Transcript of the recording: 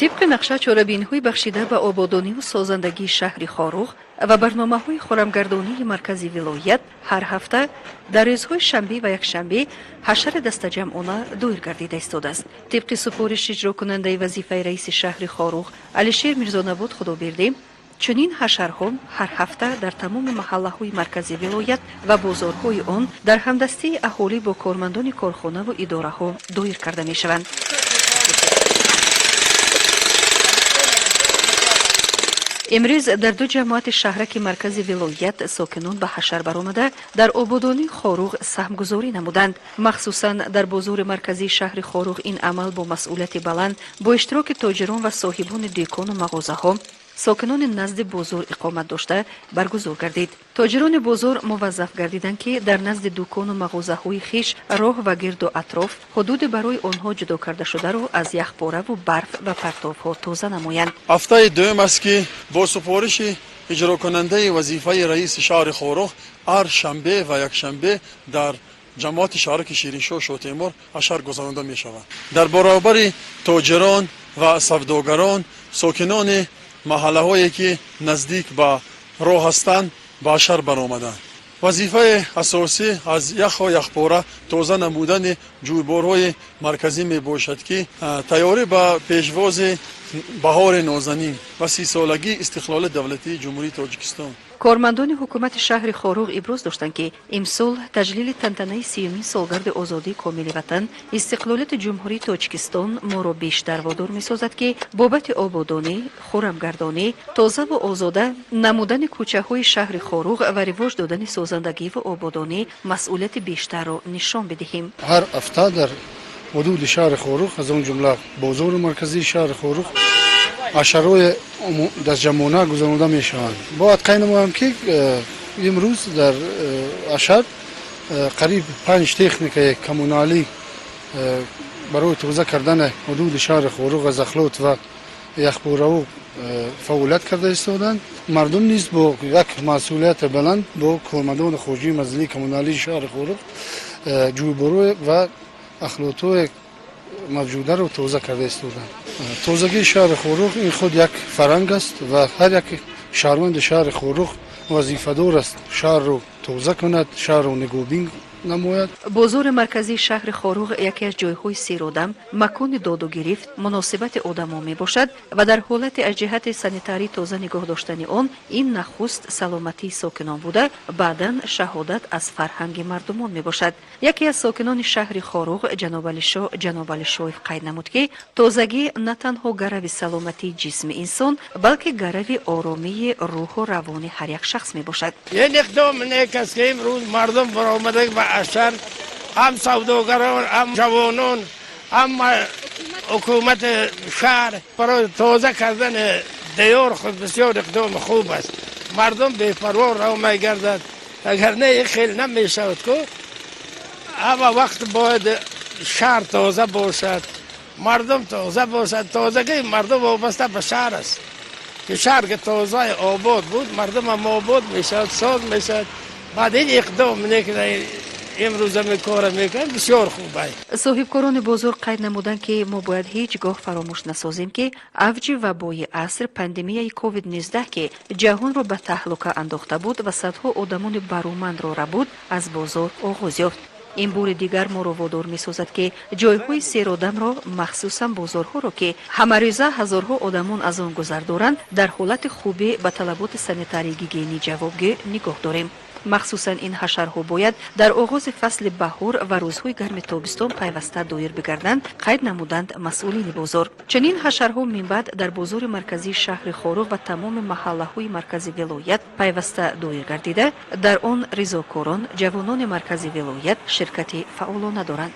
طبق نقشه چاره‌بینی‌های بخشیده به آبادانی و سازندگی شهر خاروغ و برنامه‌های خرمگردانی مرکزی ولایت هر هفته در روزهای شنبه و یکشنبه حشر دسته‌جمعانه دایر گردیده ایستاده است. طبق سپارش اجرا کننده وظیفه رئیس شهر خاروغ علیشیر میرزانبود خدابرده، چنین حشرها هر هفته در تمام محله‌های مرکزی ولایت و بازارهای آن در همدستی اهالی با کارمندان کارخانه و اداره‌ها دایر کرده می‌شوند. امروز در دو جماعت شهرک مرکز ولایت ساکنان به حشر برآمده در آبادانی خاروغ سهمگذاری نمودند. مخصوصا در بازار مرکزی شهر خاروغ این عمل با مسئولیت بلند با اشتراک تاجران و صاحبان دکان و مغازه‌ها ساکنان نزد بازار اقامت داشته برگزار گردید. تاجران بازار موظف گردیدند که در نزد دکان و مغازه‌های خویش راه و گرد و اطراف حدود برای آنها جدا کرده شده را از یخپاره و برف و پرتاب‌ها تازه نمایند. هفته دوم است که با سپارش اجرا کننده وظیفه رئیس شهر خاروغ هر شنبه و یکشنبه در جماعت شهرک شیرینشاه شوتیمور حشر گذرانده می شود. در برابر تاجران و سوداگران ساکنان محله هایی که نزدیک به راه هستند به حشر برآمدند. وظیفه اساسی از یخ و یخپاره تازه نمودن جویبارهای مرکزی می باشد که تیاری به پیشواز بهار نازنین و 30 سالگی استقلال دولتی جمهوری تاجیکستان. کارمندان حکومت شهر خاروغ ابراز داشتند که امسال تجلیل تنتنه 30 سالگرد آزادی کامل وطن استقلالیت جمهوری تاجیکستان ما را بیشتر وادار می‌سازد که بابت آبادانی، خرمگردانی، تازه و آزاده نمودن کوچه‌های شهر خاروغ و رواج دادن سازندگی و آبادانی مسئولیت بیشتر را نشان بدهیم. هر هفته در حدود شهر خاروغ از اون جمله بازار مرکزی شهر خاروغ حشرهای دسته‌جمعانه گذرانده میشوند. باید قید نمایم که امروز در حشر قریب 5 تکنیک کمونالی برای تازه کردن حدود شهر خاروغ از اخلاط و یخپاره و فعالیت کرده ایستادند. مردم نیز با یک مسئولیت بلند با کارمندان خارجی منزلی کمونالی شهر خاروغ جویبارو و اخلاط‌های موجوده رو تازه کرده ایستادند. تازگی شهر خاروغ این خود یک فرهنگ است و هر یک شهروند شهر خاروغ وظیفه دار است شهر رو تازه کند، شهر رو نگوبین نماید. بازار مرکزی شهر خاروغ یکی از جایهای سیرادم مکان داد و گرفت مناسبت آدم‌ها می باشد و در حالت از جهت سانیتاری تازه نگاه داشتن آن این نخست سلامتی ساکنان بوده بعداً شهادت از فرهنگ مردمان می باشد. یکی از ساکنان شهر خاروغ جناب علی شایف قید نمود که تازگی نه تنها گرو سلامتی جسم انسان بلکه گرو آرامی روح و روان هر یک شخص می باشد. این اقدام نیک است که امروز مردم برآمده و حشر هم سوداگران هم جوانان هم حکومت شهر برای تازه کردن دیار خود بسیار اقدام خوب است. مردم بی‌پروا راه می‌گردد اگر نه خیلی نمی‌شود که اما وقت باید شهر تازه باشد، مردم تازه باشد. تازگی مردم وابسته به شهر است که شهر که تازه آباد بود مردم هم آباد میشد، ساز میشد. بعد این اقدام نیک امروز می کار میکنن بسیار خوبه. صاحبکاران بزرگ قید نمودند که ما باید هیچگاه فراموش نسازیم که اوج وبای عصر پاندمیای کووید 19 که جهان را به تهلکه انداخته بود و صدها آدمان برومند را ربود از بازار آغاز یافت. این بار دیگر ما را وادار می سازد که جایهای سیرادم را مخصوصا بازارها را که همه روزه هزارها آدمان از آن گذر دارند در حالت خوبی به طلبات سانیتاری گیگینی جوابگو نگاه داریم. مخصوصا این حشرها باید در آغاز فصل بهار و روزهای گرم تابستان پیوسته دایر بگردند قید نمودند مسئولین بازار. چنین حشرها من بعد در بازار مرکزی شهر خاروغ و تمام محله های مرکزی ولایت پیوسته دایر گردیده در آن رضاکاران جوانان مرکزی ولایت شرکت فعالانه دارند.